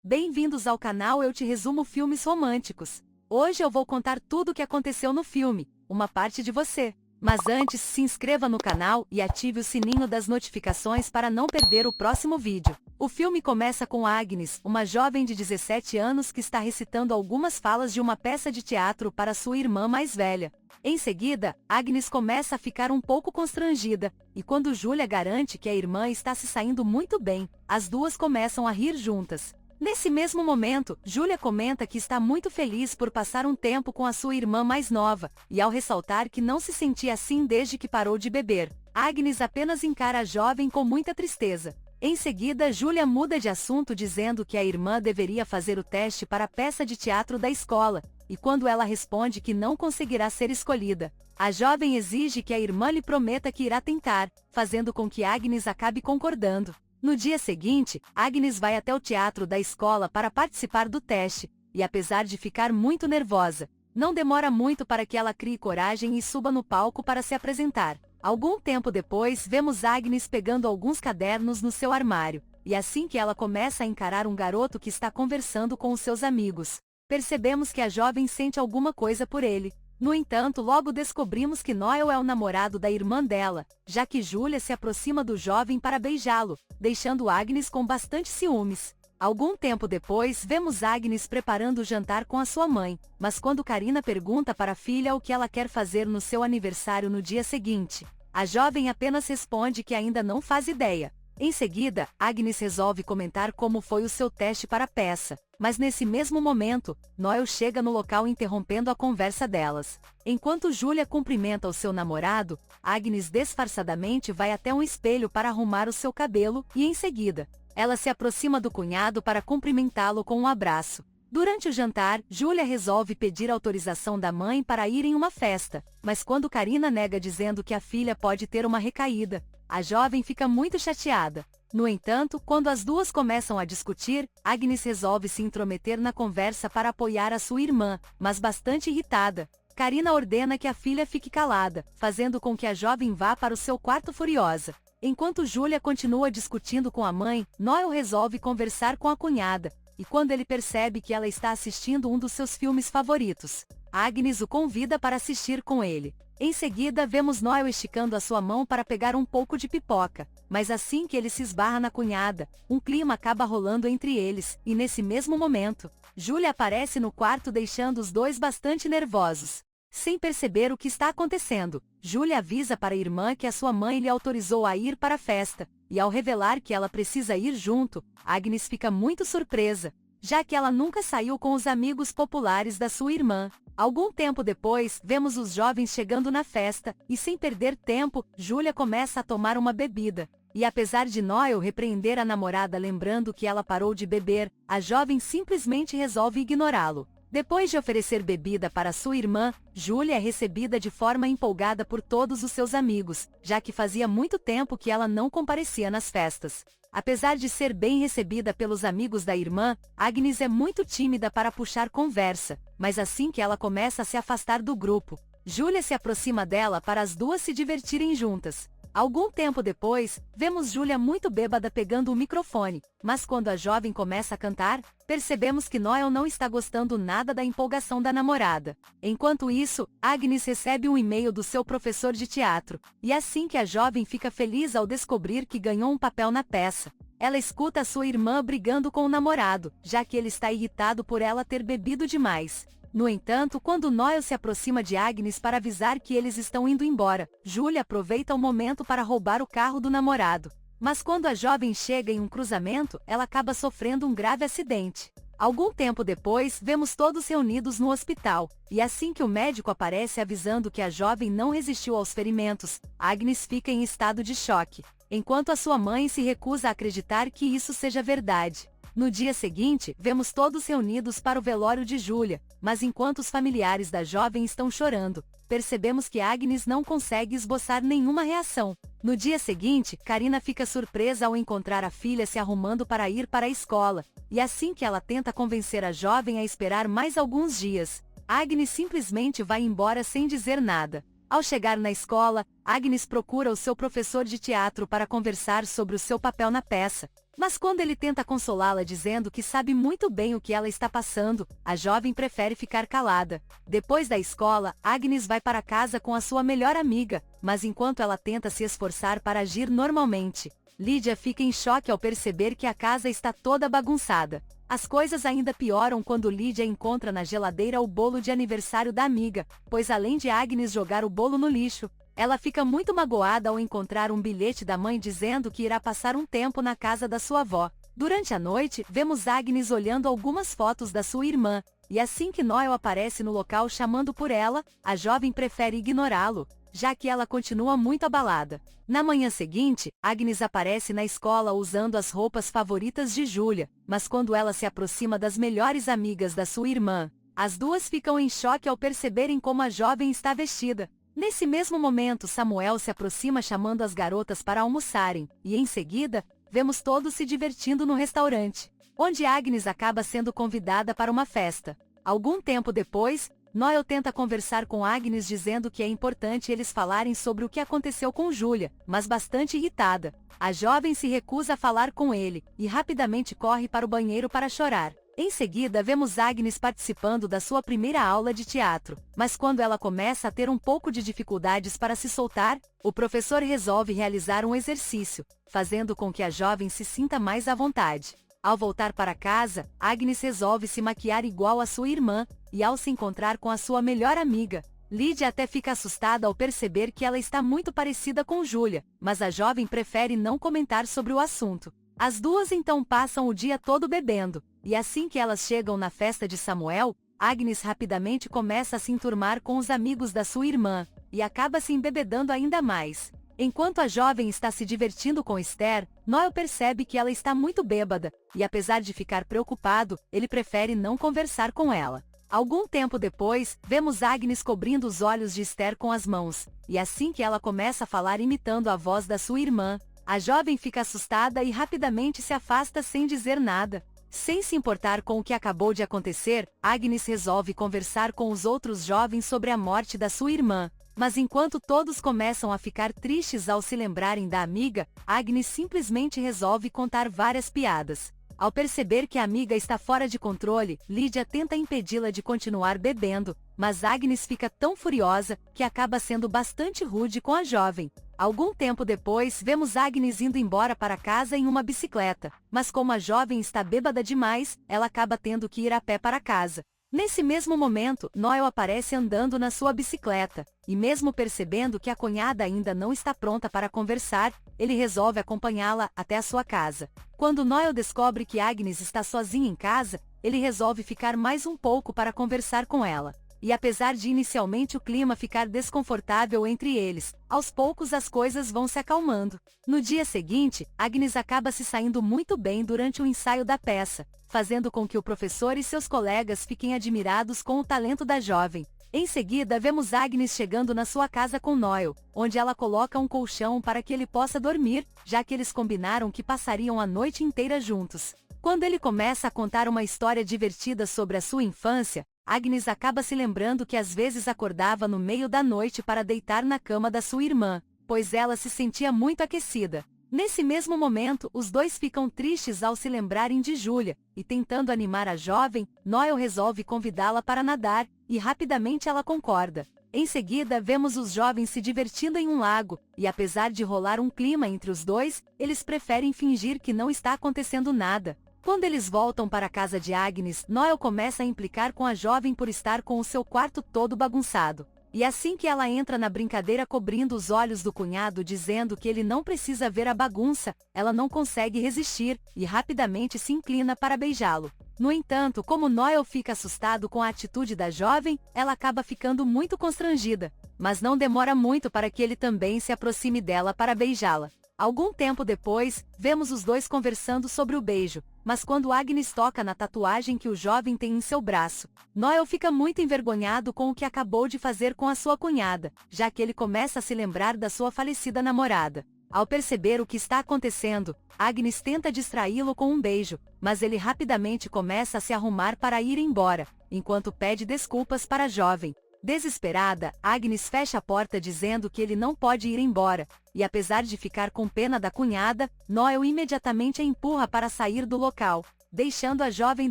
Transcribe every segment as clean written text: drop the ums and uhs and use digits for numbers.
Bem-vindos ao canal Eu Te Resumo Filmes Românticos. Hoje eu vou contar tudo o que aconteceu no filme, uma parte de você. Mas antes, se inscreva no canal e ative o sininho das notificações para não perder o próximo vídeo. O filme começa com Agnes, uma jovem de 17 anos que está recitando algumas falas de uma peça de teatro para sua irmã mais velha. Em seguida, Agnes começa a ficar um pouco constrangida, e quando Julia garante que a irmã está se saindo muito bem, as duas começam a rir juntas. Nesse mesmo momento, Julia comenta que está muito feliz por passar um tempo com a sua irmã mais nova, e ao ressaltar que não se sentia assim desde que parou de beber, Agnes apenas encara a jovem com muita tristeza. Em seguida, Julia muda de assunto dizendo que a irmã deveria fazer o teste para a peça de teatro da escola, e quando ela responde que não conseguirá ser escolhida, a jovem exige que a irmã lhe prometa que irá tentar, fazendo com que Agnes acabe concordando. No dia seguinte, Agnes vai até o teatro da escola para participar do teste, e apesar de ficar muito nervosa, não demora muito para que ela crie coragem e suba no palco para se apresentar. Algum tempo depois, vemos Agnes pegando alguns cadernos no seu armário, e assim que ela começa a encarar um garoto que está conversando com os seus amigos, percebemos que a jovem sente alguma coisa por ele. No entanto, logo descobrimos que Noel é o namorado da irmã dela, já que Julia se aproxima do jovem para beijá-lo, deixando Agnes com bastante ciúmes. Algum tempo depois, vemos Agnes preparando o jantar com a sua mãe, mas quando Karina pergunta para a filha o que ela quer fazer no seu aniversário no dia seguinte, a jovem apenas responde que ainda não faz ideia. Em seguida, Agnes resolve comentar como foi o seu teste para a peça, mas nesse mesmo momento, Noel chega no local interrompendo a conversa delas. Enquanto Julia cumprimenta o seu namorado, Agnes disfarçadamente vai até um espelho para arrumar o seu cabelo e em seguida, ela se aproxima do cunhado para cumprimentá-lo com um abraço. Durante o jantar, Julia resolve pedir autorização da mãe para ir em uma festa, mas quando Karina nega dizendo que a filha pode ter uma recaída, a jovem fica muito chateada. No entanto, quando as duas começam a discutir, Agnes resolve se intrometer na conversa para apoiar a sua irmã, mas bastante irritada, Karina ordena que a filha fique calada, fazendo com que a jovem vá para o seu quarto furiosa. Enquanto Julia continua discutindo com a mãe, Noel resolve conversar com a cunhada, e quando ele percebe que ela está assistindo um dos seus filmes favoritos, Agnes o convida para assistir com ele. Em seguida, vemos Noel esticando a sua mão para pegar um pouco de pipoca, mas assim que ele se esbarra na cunhada, um clima acaba rolando entre eles, e nesse mesmo momento, Julia aparece no quarto deixando os dois bastante nervosos. Sem perceber o que está acontecendo, Julia avisa para a irmã que a sua mãe lhe autorizou a ir para a festa, e ao revelar que ela precisa ir junto, Agnes fica muito surpresa, já que ela nunca saiu com os amigos populares da sua irmã. Algum tempo depois, vemos os jovens chegando na festa, e sem perder tempo, Julia começa a tomar uma bebida. E apesar de Noel repreender a namorada lembrando que ela parou de beber, a jovem simplesmente resolve ignorá-lo. Depois de oferecer bebida para sua irmã, Julia é recebida de forma empolgada por todos os seus amigos, já que fazia muito tempo que ela não comparecia nas festas. Apesar de ser bem recebida pelos amigos da irmã, Agnes é muito tímida para puxar conversa, mas assim que ela começa a se afastar do grupo, Julia se aproxima dela para as duas se divertirem juntas. Algum tempo depois, vemos Julia muito bêbada pegando o microfone, mas quando a jovem começa a cantar, percebemos que Noel não está gostando nada da empolgação da namorada. Enquanto isso, Agnes recebe um e-mail do seu professor de teatro, e assim que a jovem fica feliz ao descobrir que ganhou um papel na peça, ela escuta a sua irmã brigando com o namorado, já que ele está irritado por ela ter bebido demais. No entanto, quando Noel se aproxima de Agnes para avisar que eles estão indo embora, Julia aproveita o momento para roubar o carro do namorado. Mas quando a jovem chega em um cruzamento, ela acaba sofrendo um grave acidente. Algum tempo depois, vemos todos reunidos no hospital, e assim que o médico aparece avisando que a jovem não resistiu aos ferimentos, Agnes fica em estado de choque, enquanto a sua mãe se recusa a acreditar que isso seja verdade. No dia seguinte, vemos todos reunidos para o velório de Julia, mas enquanto os familiares da jovem estão chorando, percebemos que Agnes não consegue esboçar nenhuma reação. No dia seguinte, Karina fica surpresa ao encontrar a filha se arrumando para ir para a escola, e assim que ela tenta convencer a jovem a esperar mais alguns dias, Agnes simplesmente vai embora sem dizer nada. Ao chegar na escola, Agnes procura o seu professor de teatro para conversar sobre o seu papel na peça. Mas quando ele tenta consolá-la dizendo que sabe muito bem o que ela está passando, a jovem prefere ficar calada. Depois da escola, Agnes vai para casa com a sua melhor amiga, mas enquanto ela tenta se esforçar para agir normalmente, Lídia fica em choque ao perceber que a casa está toda bagunçada. As coisas ainda pioram quando Lídia encontra na geladeira o bolo de aniversário da amiga, pois além de Agnes jogar o bolo no lixo, ela fica muito magoada ao encontrar um bilhete da mãe dizendo que irá passar um tempo na casa da sua avó. Durante a noite, vemos Agnes olhando algumas fotos da sua irmã, e assim que Noel aparece no local chamando por ela, a jovem prefere ignorá-lo, já que ela continua muito abalada. Na manhã seguinte, Agnes aparece na escola usando as roupas favoritas de Júlia, mas quando ela se aproxima das melhores amigas da sua irmã, as duas ficam em choque ao perceberem como a jovem está vestida. Nesse mesmo momento, Samuel se aproxima chamando as garotas para almoçarem, e em seguida, vemos todos se divertindo no restaurante, onde Agnes acaba sendo convidada para uma festa. Algum tempo depois, Noel tenta conversar com Agnes dizendo que é importante eles falarem sobre o que aconteceu com Júlia, mas bastante irritada. A jovem se recusa a falar com ele, e rapidamente corre para o banheiro para chorar. Em seguida vemos Agnes participando da sua primeira aula de teatro, mas quando ela começa a ter um pouco de dificuldades para se soltar, o professor resolve realizar um exercício, fazendo com que a jovem se sinta mais à vontade. Ao voltar para casa, Agnes resolve se maquiar igual a sua irmã, e ao se encontrar com a sua melhor amiga, Lídia até fica assustada ao perceber que ela está muito parecida com Júlia, mas a jovem prefere não comentar sobre o assunto. As duas então passam o dia todo bebendo, e assim que elas chegam na festa de Samuel, Agnes rapidamente começa a se enturmar com os amigos da sua irmã, e acaba se embebedando ainda mais. Enquanto a jovem está se divertindo com Esther, Noel percebe que ela está muito bêbada, e apesar de ficar preocupado, ele prefere não conversar com ela. Algum tempo depois, vemos Agnes cobrindo os olhos de Esther com as mãos, e assim que ela começa a falar imitando a voz da sua irmã, a jovem fica assustada e rapidamente se afasta sem dizer nada. Sem se importar com o que acabou de acontecer, Agnes resolve conversar com os outros jovens sobre a morte da sua irmã. Mas enquanto todos começam a ficar tristes ao se lembrarem da amiga, Agnes simplesmente resolve contar várias piadas. Ao perceber que a amiga está fora de controle, Lídia tenta impedi-la de continuar bebendo, mas Agnes fica tão furiosa que acaba sendo bastante rude com a jovem. Algum tempo depois, vemos Agnes indo embora para casa em uma bicicleta, mas como a jovem está bêbada demais, ela acaba tendo que ir a pé para casa. Nesse mesmo momento, Noel aparece andando na sua bicicleta, e mesmo percebendo que a cunhada ainda não está pronta para conversar, ele resolve acompanhá-la até a sua casa. Quando Noel descobre que Agnes está sozinha em casa, ele resolve ficar mais um pouco para conversar com ela. E apesar de inicialmente o clima ficar desconfortável entre eles, aos poucos as coisas vão se acalmando. No dia seguinte, Agnes acaba se saindo muito bem durante o ensaio da peça, fazendo com que o professor e seus colegas fiquem admirados com o talento da jovem. Em seguida vemos Agnes chegando na sua casa com Noel, onde ela coloca um colchão para que ele possa dormir, já que eles combinaram que passariam a noite inteira juntos. Quando ele começa a contar uma história divertida sobre a sua infância, Agnes acaba se lembrando que às vezes acordava no meio da noite para deitar na cama da sua irmã, pois ela se sentia muito aquecida. Nesse mesmo momento, os dois ficam tristes ao se lembrarem de Júlia, e tentando animar a jovem, Noel resolve convidá-la para nadar, e rapidamente ela concorda. Em seguida, vemos os jovens se divertindo em um lago, e apesar de rolar um clima entre os dois, eles preferem fingir que não está acontecendo nada. Quando eles voltam para a casa de Agnes, Noel começa a implicar com a jovem por estar com o seu quarto todo bagunçado. E assim que ela entra na brincadeira cobrindo os olhos do cunhado dizendo que ele não precisa ver a bagunça, ela não consegue resistir, e rapidamente se inclina para beijá-lo. No entanto, como Noel fica assustado com a atitude da jovem, ela acaba ficando muito constrangida. Mas não demora muito para que ele também se aproxime dela para beijá-la. Algum tempo depois, vemos os dois conversando sobre o beijo, mas quando Agnes toca na tatuagem que o jovem tem em seu braço, Noel fica muito envergonhado com o que acabou de fazer com a sua cunhada, já que ele começa a se lembrar da sua falecida namorada. Ao perceber o que está acontecendo, Agnes tenta distraí-lo com um beijo, mas ele rapidamente começa a se arrumar para ir embora, enquanto pede desculpas para a jovem. Desesperada, Agnes fecha a porta dizendo que ele não pode ir embora, e apesar de ficar com pena da cunhada, Noel imediatamente a empurra para sair do local, deixando a jovem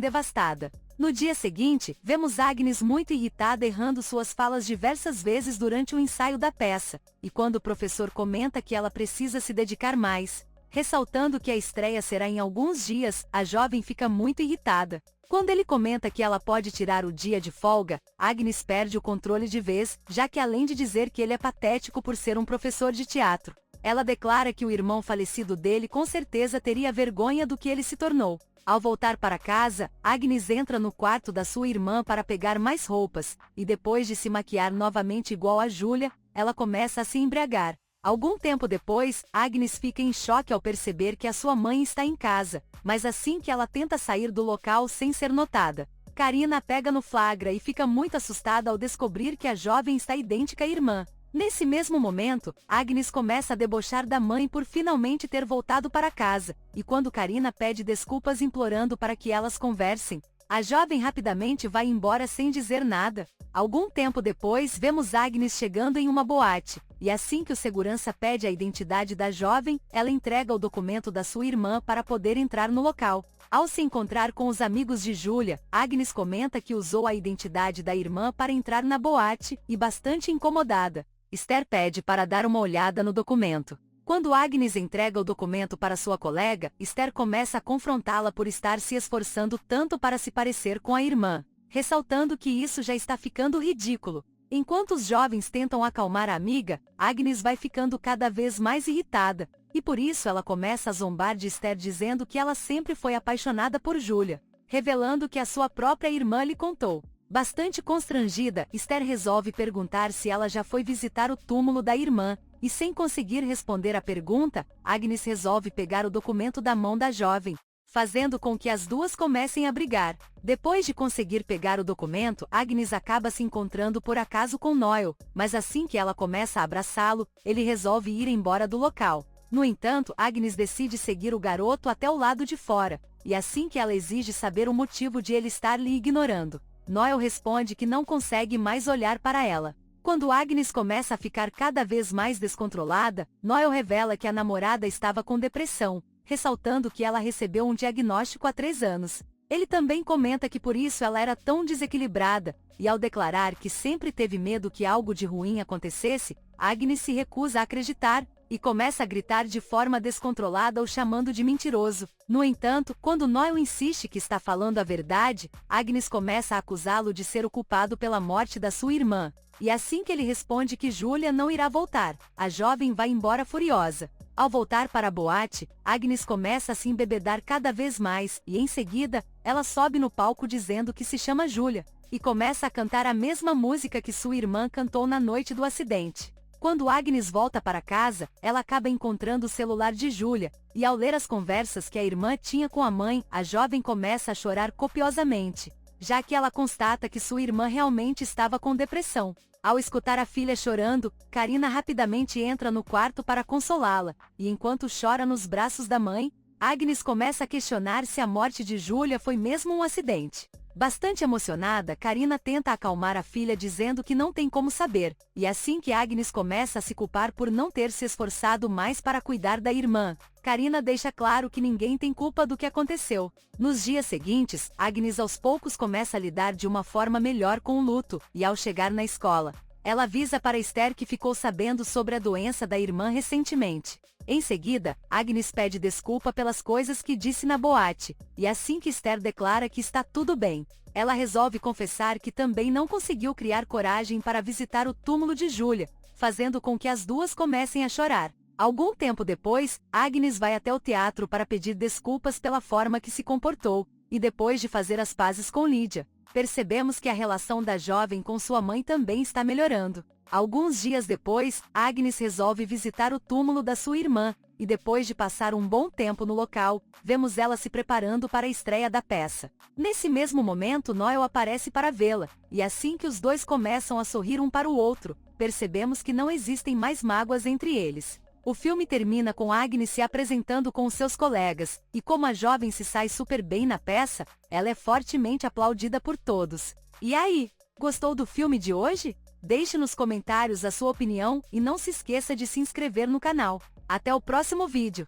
devastada. No dia seguinte, vemos Agnes muito irritada errando suas falas diversas vezes durante o ensaio da peça, e quando o professor comenta que ela precisa se dedicar mais, ressaltando que a estreia será em alguns dias, a jovem fica muito irritada. Quando ele comenta que ela pode tirar o dia de folga, Agnes perde o controle de vez, já que além de dizer que ele é patético por ser um professor de teatro, ela declara que o irmão falecido dele com certeza teria vergonha do que ele se tornou. Ao voltar para casa, Agnes entra no quarto da sua irmã para pegar mais roupas, e depois de se maquiar novamente igual a Julia, ela começa a se embriagar. Algum tempo depois, Agnes fica em choque ao perceber que a sua mãe está em casa, mas assim que ela tenta sair do local sem ser notada, Karina pega no flagra e fica muito assustada ao descobrir que a jovem está idêntica à irmã. Nesse mesmo momento, Agnes começa a debochar da mãe por finalmente ter voltado para casa, e quando Karina pede desculpas implorando para que elas conversem, a jovem rapidamente vai embora sem dizer nada. Algum tempo depois, vemos Agnes chegando em uma boate, e assim que o segurança pede a identidade da jovem, ela entrega o documento da sua irmã para poder entrar no local. Ao se encontrar com os amigos de Julia, Agnes comenta que usou a identidade da irmã para entrar na boate, e bastante incomodada, Esther pede para dar uma olhada no documento. Quando Agnes entrega o documento para sua colega, Esther começa a confrontá-la por estar se esforçando tanto para se parecer com a irmã, ressaltando que isso já está ficando ridículo. Enquanto os jovens tentam acalmar a amiga, Agnes vai ficando cada vez mais irritada, e por isso ela começa a zombar de Esther dizendo que ela sempre foi apaixonada por Julia, revelando que a sua própria irmã lhe contou. Bastante constrangida, Esther resolve perguntar se ela já foi visitar o túmulo da irmã, e sem conseguir responder à pergunta, Agnes resolve pegar o documento da mão da jovem, fazendo com que as duas comecem a brigar. Depois de conseguir pegar o documento, Agnes acaba se encontrando por acaso com Noel, mas assim que ela começa a abraçá-lo, ele resolve ir embora do local. No entanto, Agnes decide seguir o garoto até o lado de fora, e assim que ela exige saber o motivo de ele estar lhe ignorando, Noel responde que não consegue mais olhar para ela. Quando Agnes começa a ficar cada vez mais descontrolada, Noel revela que a namorada estava com depressão, ressaltando que ela recebeu um diagnóstico há 3 anos. Ele também comenta que por isso ela era tão desequilibrada, e ao declarar que sempre teve medo que algo de ruim acontecesse, Agnes se recusa a acreditar, e começa a gritar de forma descontrolada o chamando de mentiroso. No entanto, quando Noel insiste que está falando a verdade, Agnes começa a acusá-lo de ser o culpado pela morte da sua irmã. E assim que ele responde que Julia não irá voltar, a jovem vai embora furiosa. Ao voltar para a boate, Agnes começa a se embebedar cada vez mais, e em seguida, ela sobe no palco dizendo que se chama Julia, e começa a cantar a mesma música que sua irmã cantou na noite do acidente. Quando Agnes volta para casa, ela acaba encontrando o celular de Julia, e ao ler as conversas que a irmã tinha com a mãe, a jovem começa a chorar copiosamente, já que ela constata que sua irmã realmente estava com depressão. Ao escutar a filha chorando, Karina rapidamente entra no quarto para consolá-la, e enquanto chora nos braços da mãe, Agnes começa a questionar se a morte de Julia foi mesmo um acidente. Bastante emocionada, Karina tenta acalmar a filha dizendo que não tem como saber, e assim que Agnes começa a se culpar por não ter se esforçado mais para cuidar da irmã, Karina deixa claro que ninguém tem culpa do que aconteceu. Nos dias seguintes, Agnes aos poucos começa a lidar de uma forma melhor com o luto, e ao chegar na escola, ela avisa para Esther que ficou sabendo sobre a doença da irmã recentemente. Em seguida, Agnes pede desculpa pelas coisas que disse na boate, e assim que Esther declara que está tudo bem, ela resolve confessar que também não conseguiu criar coragem para visitar o túmulo de Julia, fazendo com que as duas comecem a chorar. Algum tempo depois, Agnes vai até o teatro para pedir desculpas pela forma que se comportou, e depois de fazer as pazes com Lydia, percebemos que a relação da jovem com sua mãe também está melhorando. Alguns dias depois, Agnes resolve visitar o túmulo da sua irmã, e depois de passar um bom tempo no local, vemos ela se preparando para a estreia da peça. Nesse mesmo momento, Noel aparece para vê-la, e assim que os dois começam a sorrir um para o outro, percebemos que não existem mais mágoas entre eles. O filme termina com Agnes se apresentando com os seus colegas, e como a jovem se sai super bem na peça, ela é fortemente aplaudida por todos. E aí, gostou do filme de hoje? Deixe nos comentários a sua opinião e não se esqueça de se inscrever no canal. Até o próximo vídeo!